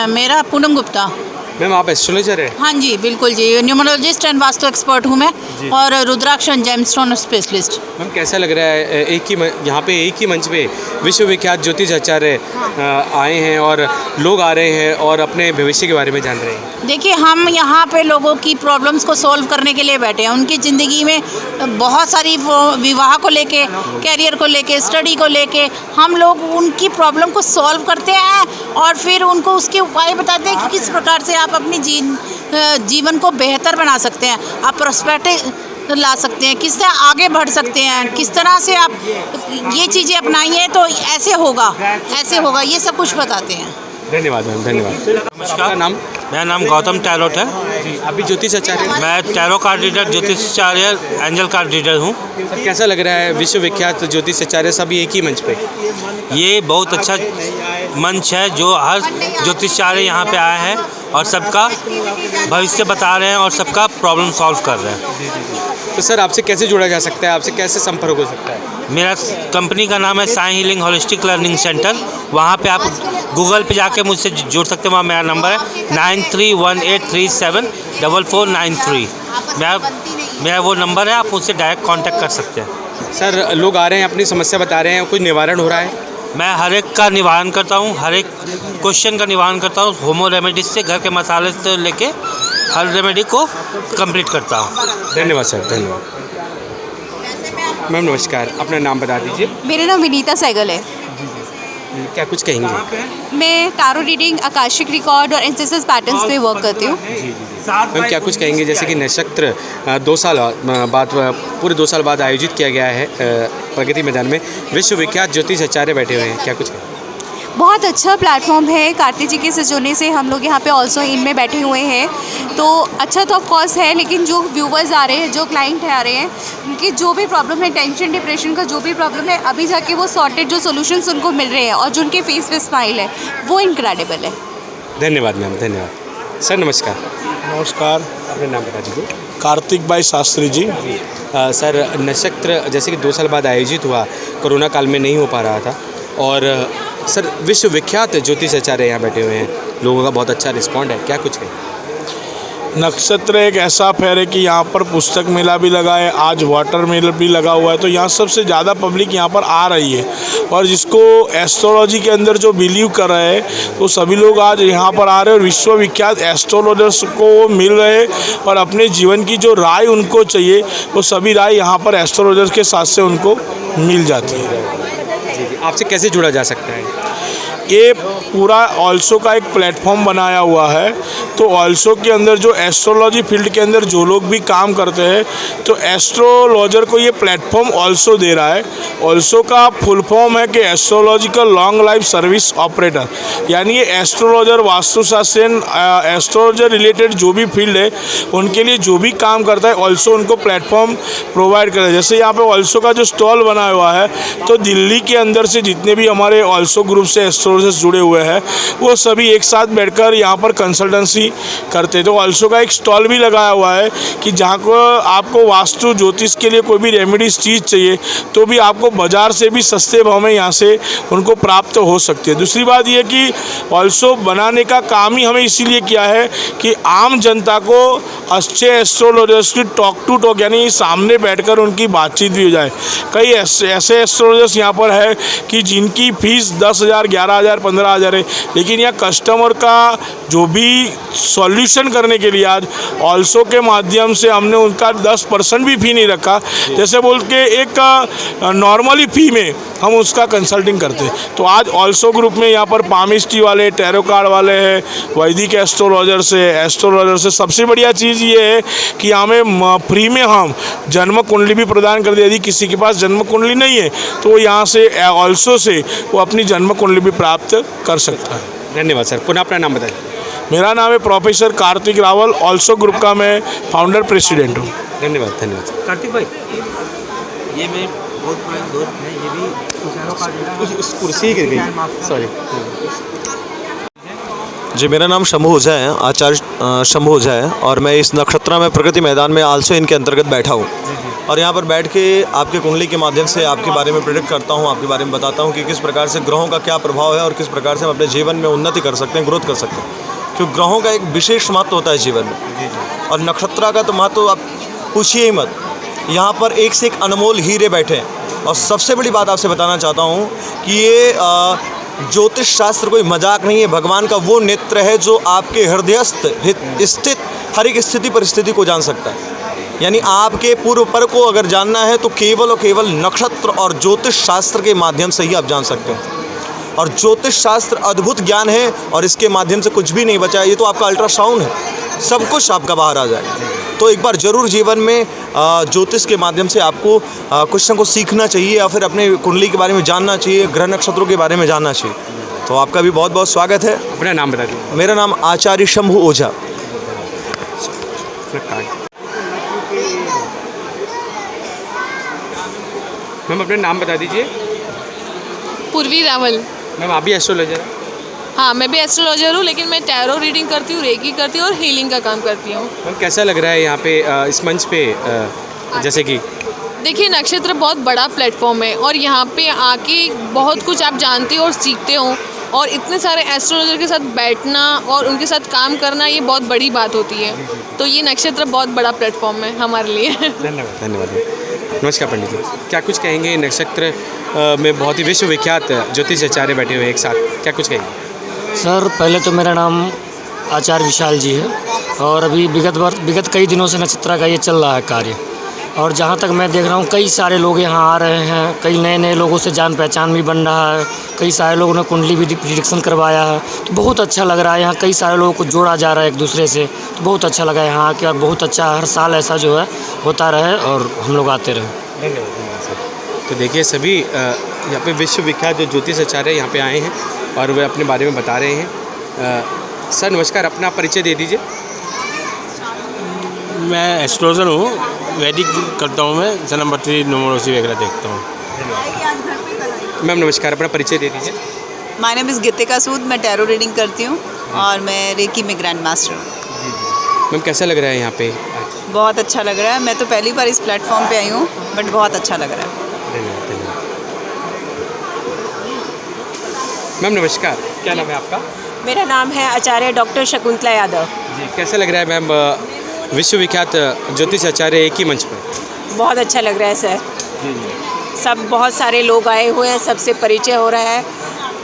मेरा पूनम गुप्ता। मैम आप एस्ट्रोलॉजर है? हाँ जी बिल्कुल जी, न्यूमरोलॉजिस्ट एंड वास्तु एक्सपर्ट हूँ मैं, और रुद्राक्ष एंड जेमस्टोन स्पेशलिस्ट। मैम कैसा लग रहा है यहाँ पे एक ही मंच पे विश्वविख्यात ज्योतिष आचार्य आए हैं और लोग आ रहे हैं और अपने भविष्य के बारे में जान रहे हैं? देखिए, हम यहाँ पे लोगों की प्रॉब्लम्स को सॉल्व करने के लिए बैठे हैं। उनकी ज़िंदगी में बहुत सारी विवाह को लेके, कैरियर को लेके, स्टडी को लेके हम लोग उनकी प्रॉब्लम को सॉल्व करते हैं और फिर उनको उसके उपाय बताते हैं कि किस प्रकार से आप अपनी जीवन को बेहतर बना सकते हैं, आप प्रोस्पेक्टिव ला सकते हैं, किस तरह आगे बढ़ सकते हैं, किस तरह से आप ये चीज़ें अपनाइए तो ऐसे होगा, ये सब कुछ बताते हैं। धन्यवाद मैम, धन्यवाद। नमस्कार। नाम? मेरा नाम गौतम टैरोट है जी, आप भी ज्योतिष आचार्य हैं? मैं टैरो कार्ड रीडर, ज्योतिष आचार्य, एंजल कार्ड रीडर हूँ। सर कैसा लग रहा है विश्वविख्यात ज्योतिष आचार्य सभी एक ही मंच पे? ये बहुत अच्छा मंच है जो हर ज्योतिषाचार्य यहाँ पे आए हैं और सबका भविष्य बता रहे हैं और सबका प्रॉब्लम सॉल्व कर रहे हैं। तो सर आपसे कैसे जुड़ा जा सकता है, आपसे कैसे संपर्क हो सकता है? मेरा कंपनी का नाम है Sai healing holistic learning centre. वहाँ पे आप गूगल पे जाके मुझसे जुड़ सकते हैं। वहाँ मेरा नंबर है 9318374493। मेरा वो नंबर है, आप मुझसे डायरेक्ट कांटेक्ट कर सकते हैं। सर लोग आ रहे हैं, अपनी समस्या बता रहे हैं, कुछ निवारण हो रहा है? मैं हर एक का निवारण करता हूँ, हर एक क्वेश्चन का निवारण करता हूँ। होमो रेमेडीज से, घर के मसाले से लेके हर रेमेडी को कंप्लीट करता हूँ। धन्यवाद सर, धन्यवाद। मैम नमस्कार, अपना नाम बता दीजिए। मेरा नाम विनीता सहगल है। क्या कुछ कहेंगे? मैं टारो रीडिंग, आकाशिक रिकॉर्ड और एंसेस्टर्स पैटर्न्स पे वर्क करती हूँ। मैम क्या कुछ कहेंगे, जैसे कि नक्षत्र 2 साल बाद, पूरे 2 साल बाद आयोजित किया गया है प्रगति मैदान में, विश्वविख्यात ज्योतिष आचार्य बैठे हुए हैं, क्या कुछ कहेंगे? बहुत अच्छा प्लेटफॉर्म है। कार्तिक जी के सजोने से हम लोग यहाँ पे ऑल्सो इनमें बैठे हुए हैं, तो अच्छा तो ऑफ कोर्स है, लेकिन जो व्यूवर्स आ रहे हैं, जो क्लाइंट आ रहे हैं, उनकी जो भी प्रॉब्लम है, टेंशन डिप्रेशन का जो भी प्रॉब्लम है, अभी जाके वो सॉर्टेड जो सोल्यूशंस उनको मिल रहे हैं और जो उनके फेस पे स्माइल है वो इनक्रेडिबल है। धन्यवाद मैम, धन्यवाद। सर नमस्कार। नमस्कार, अपना नाम बता दीजिए। कार्तिक भाई शास्त्री जी। सर नक्षत्र जैसे कि 2 साल बाद आयोजित हुआ, कोरोना काल में नहीं हो पा रहा था, और सर विश्वविख्यात ज्योतिष आचार्य यहाँ बैठे हुए हैं, लोगों का बहुत अच्छा रिस्पॉन्ड है, क्या कुछ है? नक्षत्र एक ऐसा फेयर है कि यहाँ पर पुस्तक मेला भी लगा है, आज वाटर मेला भी लगा हुआ है, तो यहाँ सबसे ज़्यादा पब्लिक यहाँ पर आ रही है। और जिसको एस्ट्रोलॉजी के अंदर जो बिलीव कर रहे हैं, तो सभी लोग आज यहाँ पर आ रहे हैं और विश्वविख्यात एस्ट्रोलॉजर्स को मिल रहे हैं, और अपने जीवन की जो राय उनको चाहिए वो सभी राय यहाँ पर एस्ट्रोलॉजर्स के साथ से उनको मिल जाती है। जी, आपसे कैसे जुड़ा जा सकता है? ये पूरा ऑल्सो का एक प्लेटफॉर्म बनाया हुआ है, तो ऑल्सो के अंदर जो एस्ट्रोलॉजी फील्ड के अंदर जो लोग भी काम करते हैं, तो एस्ट्रोलॉजर को ये प्लेटफॉर्म ऑल्सो दे रहा है। ऑल्सो का फुल फॉर्म है कि astrological long life service operator, यानी ये एस्ट्रोलॉजर, वास्तुशास्त्र, एस्ट्रोलॉजर रिलेटेड जो भी फील्ड है उनके लिए जो भी काम करता है, ऑल्सो उनको प्लेटफॉर्म प्रोवाइड करता है। जैसे यहाँ पे ऑल्सो का जो स्टॉल बना हुआ है, तो दिल्ली के अंदर से जितने भी हमारे ऑल्सो ग्रुप से एस्ट्रोलॉजर्स जुड़े हुए हैं, वो सभी एक साथ बैठकर यहाँ पर कंसल्टेंसी करते हैं। तो ऑल्सो का एक स्टॉल भी लगाया हुआ है कि जहाँ को आपको वास्तु ज्योतिष के लिए कोई भी रेमेडीज चीज़ चाहिए तो भी आपको बाज़ार से भी सस्ते भाव में यहाँ से उनको प्राप्त हो सकती है। दूसरी बात ये कि ऑल्सो बनाने का काम ही हमें इसीलिए किया है कि आम जनता को अच्छे एस्ट्रोलॉजर्स की टॉक टू टॉक, यानी सामने बैठकर उनकी बातचीत भी हो जाए। कई ऐसे एस्ट्रोलॉजर्स यहाँ पर है कि जिनकी फ़ीस 10,000, 11,000, 15,000 है, लेकिन यहाँ कस्टमर का जो भी सॉल्यूशन करने के लिए आज ऑल्सो के माध्यम से हमने उनका 10% भी फ़ी नहीं रखा। जैसे बोल के एक नॉर्मली फ़ी में हम उसका कंसल्टिंग करते हैं। तो आज ऑल्सो ग्रुप में यहाँ पर पामिस्ट्री वाले, टैरो कार्ड वाले हैं, वैदिक एस्ट्रोलॉजर से सबसे बढ़िया चीज़ ये है कि हमें फ्री में हम जन्म कुंडली भी प्रदान कर दिया। यदि किसी के पास जन्म कुंडली नहीं है तो यहाँ से ऑल्सो से वो अपनी जन्म कुंडली भी प्राप्त कर सकता है। धन्यवाद सर। पुनः अपना नाम बताइए। मेरा नाम है professor Kartik Rawal, also group का मैं फाउंडर प्रेसिडेंट हूँ। धन्यवाद, धन्यवाद। कार्तिक भाई, ये मेरे बहुत पुराने दोस्त हैं, ये भी उस कुर्सी गिर गई, सॉरी। जी, मेरा नाम शंभू ओझा है, आचार्य शंभू ओझा है, और मैं इस नक्षत्रा में प्रगति मैदान में आल्सो इनके अंतर्गत बैठा हूँ। और यहाँ पर बैठ के आपके कुंडली के माध्यम से आपके बारे में प्रेडिक्ट करता हूँ, आपके बारे में बताता हूँ कि किस प्रकार से ग्रहों का क्या प्रभाव है और किस प्रकार से हम अपने जीवन में उन्नति कर सकते हैं, ग्रोथ कर सकते हैं। क्योंकि ग्रहों का एक विशेष महत्व होता है जीवन में, और नक्षत्रा का तो महत्व आप पूछिए ही मत। यहाँ पर एक से एक अनमोल हीरे बैठे हैं। और सबसे बड़ी बात आपसे बताना चाहता हूँ कि ये ज्योतिष शास्त्र कोई मजाक नहीं है। भगवान का वो नेत्र है जो आपके हृदयस्थ स्थित हर एक स्थिति परिस्थिति को जान सकता है। यानी आपके पूर्व पर को अगर जानना है तो केवल और केवल नक्षत्र और ज्योतिष शास्त्र के माध्यम से ही आप जान सकते हैं। और ज्योतिष शास्त्र अद्भुत ज्ञान है, और इसके माध्यम से कुछ भी नहीं बचा है। ये तो आपका अल्ट्रासाउंड है, सब कुछ आपका बाहर आ जाएगा। तो एक बार ज़रूर जीवन में ज्योतिष के माध्यम से आपको कुछ ना कुछ सीखना चाहिए, या फिर अपने कुंडली के बारे में जानना चाहिए, ग्रह नक्षत्रों के बारे में जानना चाहिए। तो आपका भी बहुत बहुत स्वागत है। अपना नाम बता दीजिए। मेरा नाम आचार्य शंभु ओझा। मैम अपना नाम बता दीजिए। पूर्वी रावल। मैम आप भी एस्ट्रोलॉजर हैं? हाँ, मैं भी एस्ट्रोलॉजर हूँ, लेकिन मैं टैरो रीडिंग करती हूँ, रेकी करती हूँ और हीलिंग का काम करती हूँ। मैम कैसा लग रहा है यहाँ पे इस मंच पे जैसे कि देखिए, नक्षत्र बहुत बड़ा प्लेटफॉर्म है और यहाँ पे आके बहुत कुछ आप जानते हो और सीखते हो, और इतने सारे एस्ट्रोलॉजर के साथ बैठना और उनके साथ काम करना ये बहुत बड़ी बात होती है। तो ये नक्षत्र बहुत बड़ा प्लेटफॉर्म है हमारे लिए। धन्यवाद धन्यवाद। नमस्कार पंडित जी, क्या कुछ कहेंगे? नक्षत्र में बहुत ही विश्वविख्यात ज्योतिष आचार्य बैठे हुए एक साथ, क्या कुछ कहेंगे? सर, पहले तो मेरा नाम आचार्य विशाल जी है, और अभी विगत कई दिनों से नक्षत्र का ये चल रहा है कार्य। और जहाँ तक मैं देख रहा हूँ, कई सारे लोग यहाँ आ रहे हैं, कई नए नए लोगों से जान पहचान भी बन रहा है, कई सारे लोगों ने कुंडली भी प्रिडिक्शन करवाया है। तो बहुत अच्छा लग रहा है। यहाँ कई सारे लोगों को जोड़ा जा रहा है एक दूसरे से, तो बहुत अच्छा लगा यहाँ आके, और बहुत अच्छा हर साल ऐसा जो है होता रहे और हम लोग आते रहें। धन्यवाद सर। तो देखिए, सभी यहाँ पे विश्वविख्यात जो ज्योतिष आचार्य यहाँ पे आए हैं और वे अपने बारे में बता रहे हैं। सर नमस्कार, अपना परिचय दे दीजिए। मैं एस्ट्रोलॉजर हूँ, वैदिक करता हूँ, मैं जन्मपत्री न्यूमरोलॉजी वगैरह देखता हूँ। मैम नमस्कार, अपना परिचय दे दीजिए। माय नेम इज़ गीतिका सूद, मैं टैरो रीडिंग करती हूँ और मैं रेकी में ग्रैंड मास्टर हूँ। मैम कैसा लग रहा है यहाँ पे? बहुत अच्छा लग रहा है। मैं तो पहली बार इस प्लेटफॉर्म पे आई हूँ, बट बहुत अच्छा लग रहा है। धन्यवाद धन्यवाद। मैम नमस्कार, क्या नाम है आपका? मेरा नाम है आचार्य डॉक्टर शकुंतला यादव। जी, कैसा लग रहा है मैम विश्वविख्यात ज्योतिष आचार्य एक ही मंच पर? बहुत अच्छा लग रहा है सर। सब बहुत सारे लोग आए हुए हैं, सबसे परिचय हो रहा है,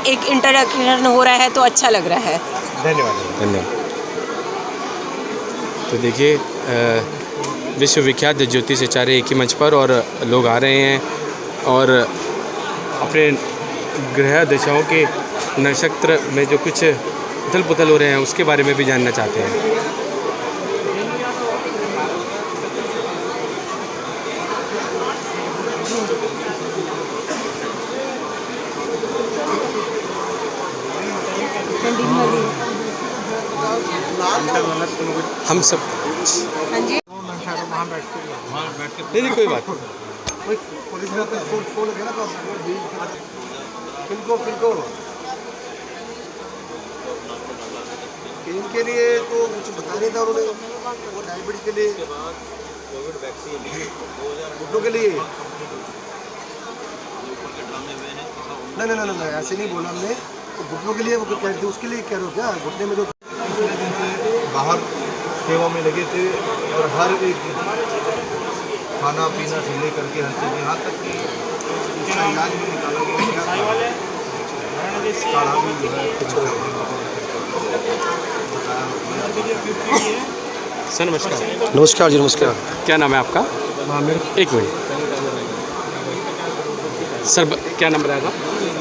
एक इंटरेक्शन हो रहा है, तो अच्छा लग रहा है। धन्यवाद धन्यवाद। तो देखिए, विश्वविख्यात ज्योतिष आचार्य एक ही मंच पर, और लोग आ रहे हैं और अपने ग्रह दशाओं के नक्षत्र में जो कुछ उथल पुथल हो रहे हैं उसके बारे में भी जानना चाहते हैं। हम सब हाँ जी, नहीं कोई बात इनके लिए तो कुछ बता नहीं था उन्होंने, वो डायबिटीज के लिए, कोविड वैक्सीन, घुटनों के लिए। नहीं, ऐसे नहीं बोला हमने। तो घुटनों के लिए वो कह रहे थे, उसके लिए कह रहे हो क्या? घुटने में जो बाहर सेवा में लगे थे, और हर एक खाना पीना से लेकर के हर चीज़, यहाँ तक कि उसका इलाज भी निकाला गया। काढ़ा भी जो है सर नमस्कार। नमस्कार जी, नमस्कार। क्या नाम है आपका? एक मिनट सर, क्या नाम रहेगा?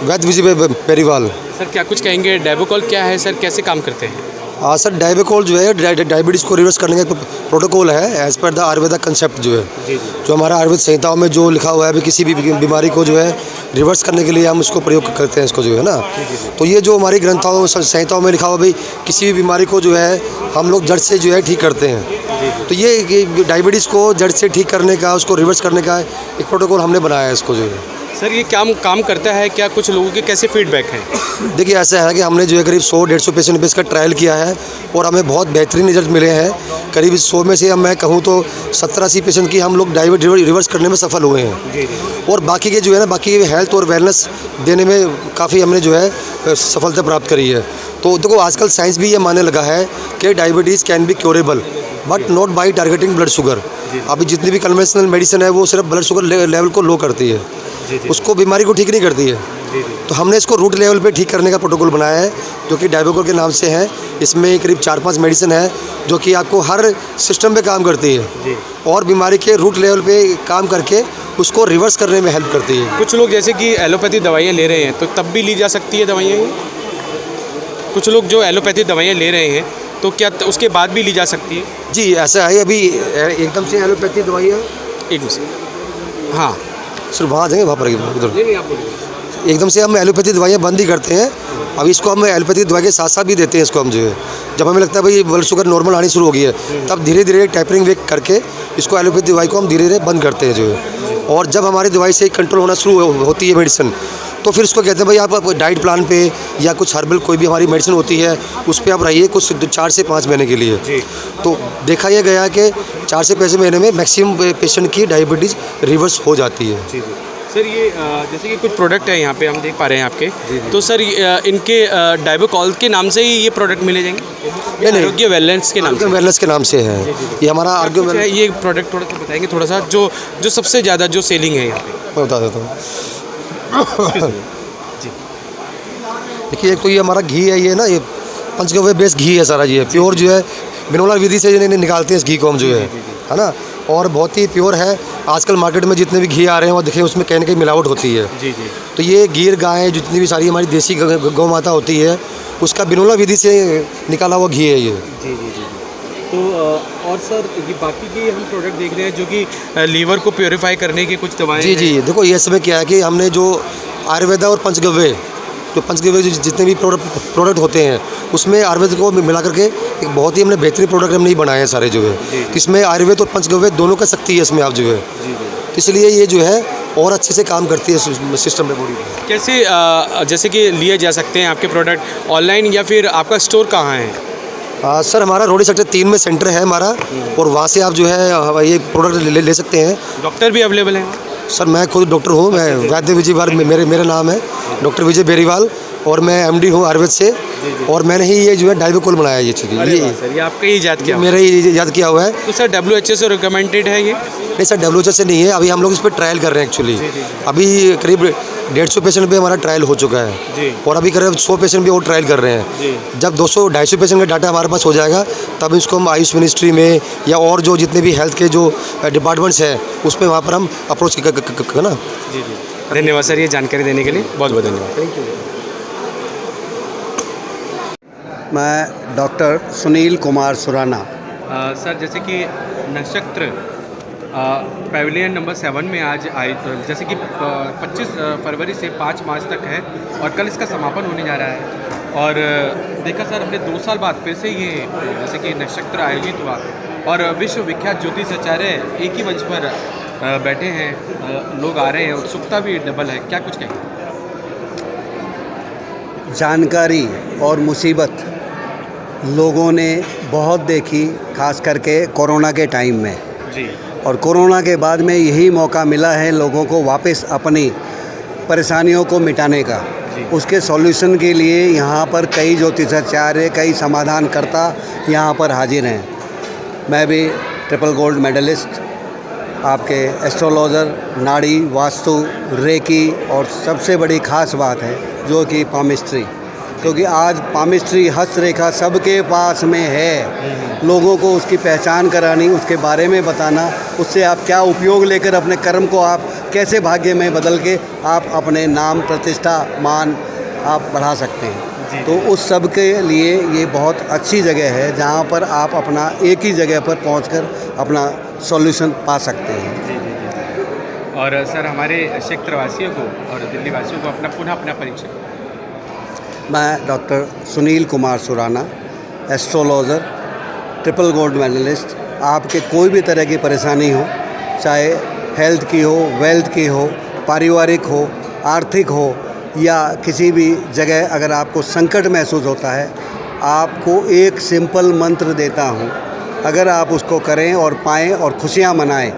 वैद्य विजय पेरीवाल। सर क्या कुछ कहेंगे? डायबोकॉल क्या है सर, कैसे काम करते हैं? सर, डायबोकॉल जो है डायबिटीज़ को रिवर्स करने का प्रोटोकॉल है, as per the Ayurveda concept जो है, जो हमारा आयुर्वेद संहिताओं में जो लिखा हुआ है, अभी किसी भी बीमारी को जो है रिवर्स करने के लिए हम उसको प्रयोग करते हैं, इसको जो है ना। तो ये जो हमारी ग्रंथों संहिताओं में लिखा हुआ भाई, किसी भी बीमारी को जो है हम लोग जड़ से जो है ठीक करते हैं। तो ये डायबिटीज़ को जड़ से ठीक करने का, उसको रिवर्स करने का एक प्रोटोकॉल हमने बनाया है इसको जो है। सर ये क्या काम करता है? क्या कुछ लोगों के कैसे फीडबैक हैं? देखिए, ऐसा है कि हमने जो है करीब 100-150 पेशेंट पे इसका ट्रायल किया है, और हमें बहुत बेहतरीन रिजल्ट मिले हैं। करीब 100 में से मैं कहूँ तो 70-80 पेशेंट की हम लोग डायबिटीज रिवर्स करने में सफल हुए हैं। और बाकी के जो है ना, बाकी हेल्थ और वेलनेस देने में काफ़ी हमने जो है सफलता प्राप्त करी है। तो देखो आजकल साइंस भी ये मानने लगा है कि diabetes can be curable but not by targeting blood sugar. अभी जितनी भी कन्वेंशनल मेडिसिन है वो सिर्फ ब्लड शुगर लेवल को लो करती है, उसको बीमारी को ठीक नहीं करती है। तो हमने इसको रूट लेवल पे ठीक करने का प्रोटोकॉल बनाया है जो कि डायबोकोर के नाम से है। इसमें करीब 4-5 मेडिसिन है जो कि आपको हर सिस्टम पे काम करती है और बीमारी के रूट लेवल पे काम करके उसको रिवर्स करने में हेल्प करती है। कुछ लोग जैसे कि एलोपैथी दवाइयाँ ले रहे हैं तो तब भी ली जा सकती है दवाइयाँ? कुछ लोग जो एलोपैथी दवाइयाँ ले रहे हैं तो क्या उसके बाद भी ली जा सकती है? जी ऐसा है। अभी एकदम से एलोपैथी दवाइयाँ हाँ सिर्फ वहाँ जाएंगे, वहाँ पर उधर एकदम से हम एलोपैथी दवाइयाँ बंद ही करते हैं। अभी इसको हम एलोपैथी दवाई के साथ साथ भी देते हैं इसको हम जो है। जब हमें लगता है भाई ब्लड शुगर नॉर्मल आनी शुरू हो गई है तब धीरे धीरे टैपरिंग वे करके इसको एलोपैथी दवाई को हम धीरे धीरे बंद करते हैं जो है। और जब हमारी दवाई से कंट्रोल होना शुरू होती है मेडिसिन तो फिर इसको कहते हैं भाई आप डाइट प्लान पे या कुछ हर्बल कोई भी हमारी मेडिसिन होती है उस पर आप रहिए कुछ 4 से 5 महीने के लिए। तो देखा यह गया कि 4 से 5 महीने में मैक्सिमम पेशेंट की डायबिटीज़ रिवर्स हो जाती है। सर ये जैसे कि कुछ प्रोडक्ट है यहाँ पे हम देख पा रहे हैं आपके, तो सर इनके डायबोकॉल के नाम से ही ये प्रोडक्ट मिले जाएंगे? नहीं, आरोग्य वेलनेस के नाम से। वेलनेस के नाम से है ये हमारा आरोग्य। ये प्रोडक्ट थोड़ा सा बताएंगे थोड़ा सा जो सबसे ज़्यादा जो सेलिंग है यहाँ पे? मैं बता देता हूँ। देखिए एक तो ये हमारा घी है, ये ना ये पंचगव्य बेस्ड घी है सारा, ये प्योर जो है बिनोला विधि से निकालते हैं इस घी को हम जो है ना, और बहुत ही प्योर है। आजकल मार्केट में जितने भी घी आ रहे हैं वो देखिए उसमें कहीं ना कहीं मिलावट होती है। तो ये गिर गाय जितनी भी सारी हमारी देसी गौ माता होती है उसका बिनोला विधि से निकाला हुआ घी है ये। तो और सर ये बाकी के हम प्रोडक्ट देख रहे हैं जो कि लीवर को प्योरीफाई करने की कुछ दवाएं। जी देखो ये समय क्या है कि हमने जो आयुर्वेदा और पंचगव्य जितने भी प्रोडक्ट होते हैं उसमें आयुर्वेद को मिला करके एक बहुत ही हमने बेहतरीन प्रोडक्ट हमने बनाए हैं सारे जो है। इसमें आयुर्वेद और पंचगव्य दोनों का शक्ति है इसमें आप जो है, इसलिए ये जो है और अच्छे से काम करती है सिस्टम में बॉडी। कैसे जैसे कि लिए जा सकते हैं आपके प्रोडक्ट ऑनलाइन या फिर आपका स्टोर कहाँ है? सर हमारा रोडी सेक्टर 3 में सेंटर है हमारा और वहाँ से आप जो है ये प्रोडक्ट ले सकते हैं। डॉक्टर भी अवेलेबल हैं? सर मैं खुद डॉक्टर हूँ, मैं वैद्य विजयवाल मेरा नाम है, डॉक्टर विजय बेरीवाल, और मैं एमडी हूँ आयुर्वेद से। और मैंने ही ये जो है डायबोकोल बनाया ये चीज़। ये आपका ही ईजाद किया? मेरा ही ईजाद किया हुआ है। तो सर WHO से रिकमेंडेड है ये? नहीं सर WHO से नहीं है, अभी हम लोग इस पर ट्रायल कर रहे हैं एक्चुअली। अभी करीब 150 पेशेंट पे हमारा ट्रायल हो चुका है और अभी करीब 100 पेशेंट भी और ट्रायल कर रहे हैं। जब 200-250 पेशेंट का डाटा हमारे पास हो जाएगा तब इसको हम आयुष मिनिस्ट्री में या और जो जितने भी हेल्थ के जो डिपार्टमेंट्स हैं उसमें वहाँ पर हम अप्रोच करना। धन्यवाद सर ये जानकारी देने के लिए, बहुत बहुत धन्यवाद। Thank you. मैं डॉक्टर सुनील कुमार सुराना। सर जैसे कि नक्षत्र पैविलियन नंबर 7 में आज आई, जैसे कि 25 फरवरी से 5 मार्च तक है और कल इसका समापन होने जा रहा है। और देखा सर हमने 2 साल बाद फिर से ये जैसे कि नक्षत्र आयोजित हुआ और विश्व विख्यात ज्योतिष आचार्य एक ही मंच पर बैठे हैं, लोग आ रहे हैं, उत्सुकता भी डबल है, क्या कुछ कहेंगे? जानकारी और मुसीबत लोगों ने बहुत देखी, खास करके कोरोना के टाइम में जी। और कोरोना के बाद में यही मौका मिला है लोगों को वापस अपनी परेशानियों को मिटाने का। उसके सॉल्यूशन के लिए यहाँ पर कई ज्योतिषाचार्य, कई समाधानकर्ता यहाँ पर हाजिर हैं। मैं भी ट्रिपल गोल्ड मेडलिस्ट, आपके एस्ट्रोलॉजर, नाड़ी, वास्तु, रेकी और सबसे बड़ी खास बात है जो कि पामिस्ट्री, क्योंकि आज पामिस्ट्री हस्तरेखा सबके पास में है। लोगों को उसकी पहचान करानी, उसके बारे में बताना, उससे आप क्या उपयोग लेकर अपने कर्म को आप कैसे भाग्य में बदल के आप अपने नाम, प्रतिष्ठा, मान आप बढ़ा सकते हैं। तो उस सब के लिए ये बहुत अच्छी जगह है जहाँ पर आप अपना एक ही जगह पर पहुंचकर अपना सॉल्यूशन पा सकते हैं। और सर हमारे क्षेत्रवासियों को और दिल्ली वासियों को अपना परिचय। मैं doctor Sunil Kumar Surana, astrologer, triple gold medallist. आपके कोई भी तरह की परेशानी हो, चाहे हेल्थ की हो, वेल्थ की हो, पारिवारिक हो, आर्थिक हो, या किसी भी जगह अगर आपको संकट महसूस होता है, आपको एक सिंपल मंत्र देता हूँ, अगर आप उसको करें और पाएँ और खुशियाँ मनाएं,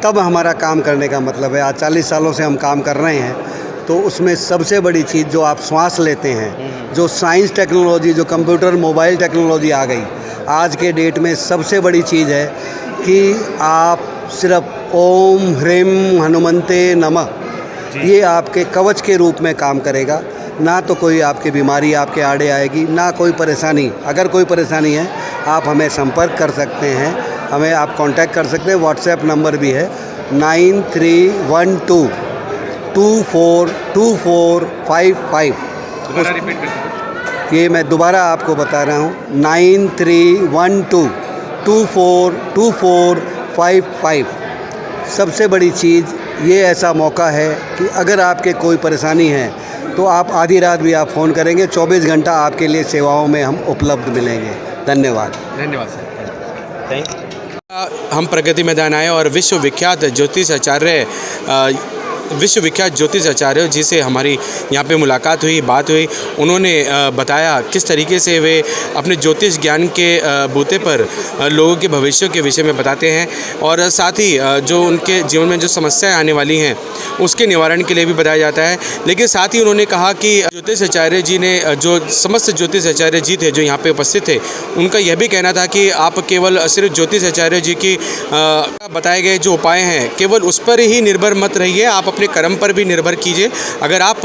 तब हमारा काम करने का मतलब है। आज 40 सालों से हम काम कर रहे हैं तो उसमें सबसे बड़ी चीज़ जो आप श्वास लेते हैं, जो साइंस टेक्नोलॉजी, जो कंप्यूटर मोबाइल टेक्नोलॉजी आ गई आज के डेट में, सबसे बड़ी चीज़ है कि आप सिर्फ ओम ह्रीम हनुमंते नमः, ये आपके कवच के रूप में काम करेगा। ना तो कोई आपकी बीमारी आपके आड़े आएगी, ना कोई परेशानी। अगर कोई परेशानी है आप हमें संपर्क कर सकते हैं, हमें आप कांटेक्ट कर सकते हैं। व्हाट्सएप नंबर भी है 9312242455। ये मैं दोबारा आपको बता रहा हूँ 9312242455। सबसे बड़ी चीज़ ये ऐसा मौका है कि अगर आपके कोई परेशानी है तो आप आधी रात भी आप फ़ोन करेंगे, 24 घंटा आपके लिए सेवाओं में हम उपलब्ध मिलेंगे। धन्यवाद। धन्यवाद सर। हम प्रगति मैदान आए और विश्वविख्यात ज्योतिष आचार्य जी से हमारी यहाँ पे मुलाकात हुई, बात हुई। उन्होंने बताया किस तरीके से वे अपने ज्योतिष ज्ञान के बूते पर लोगों के भविष्य के विषय में बताते हैं और साथ ही जो उनके जीवन में जो समस्याएं आने वाली हैं उसके निवारण के लिए भी बताया जाता है। लेकिन साथ ही उन्होंने कहा कि ज्योतिष आचार्य जी ने, जो समस्त ज्योतिष आचार्य जी थे जो यहाँ पे उपस्थित थे, उनका यह भी कहना था कि आप केवल सिर्फ ज्योतिष आचार्य जी की बताए गए जो उपाय हैं केवल उस पर ही निर्भर मत रहिए, आप अपने कर्म पर भी निर्भर कीजिए। अगर आप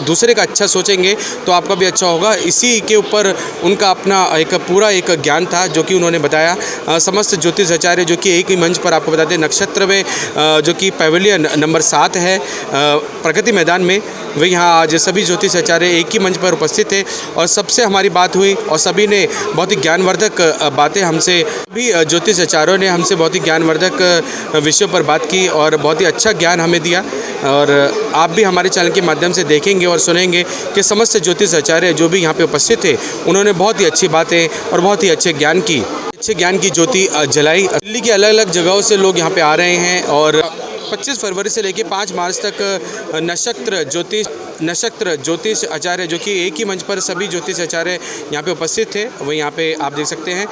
दूसरे का अच्छा सोचेंगे तो आपका भी अच्छा होगा। इसी के ऊपर उनका अपना पूरा ज्ञान था जो कि उन्होंने बताया। समस्त ज्योतिष आचार्य जो कि एक ही मंच पर आपको बताते हैं, नक्षत्र में जो कि पैवेलियन नंबर 7 है प्रगति मैदान में, वे यहाँ आज सभी ज्योतिष आचार्य एक ही मंच पर उपस्थित थे और सबसे हमारी बात हुई और सभी ने बहुत ही ज्ञानवर्धक बातें हमसे, सभी ज्योतिष आचार्यों ने हमसे बहुत ही ज्ञानवर्धक विषयों पर बात की और बहुत ही अच्छा ज्ञान हमें दिया। और आप भी हमारे चैनल के माध्यम से देखेंगे और सुनेंगे कि समस्त ज्योतिष आचार्य जो भी यहाँ पे उपस्थित थे उन्होंने बहुत ही अच्छी बातें और बहुत ही अच्छे ज्ञान की ज्योति जलाई। दिल्ली की अलग अलग जगहों से लोग यहाँ पे आ रहे हैं और 25 फरवरी से लेकर 5 मार्च तक नक्षत्र ज्योतिष आचार्य जो कि एक ही मंच पर सभी ज्योतिष आचार्य यहाँ पे उपस्थित थे, वो यहाँ पे आप देख सकते हैं।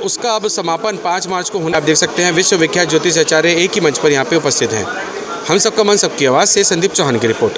उसका अब समापन 5 मार्च को होना, आप देख सकते हैं। विश्वविख्यात ज्योतिष आचार्य एक ही मंच पर यहाँ पे उपस्थित हैं। हम सबका मन सबकी आवाज़ से संदीप चौहान की रिपोर्ट।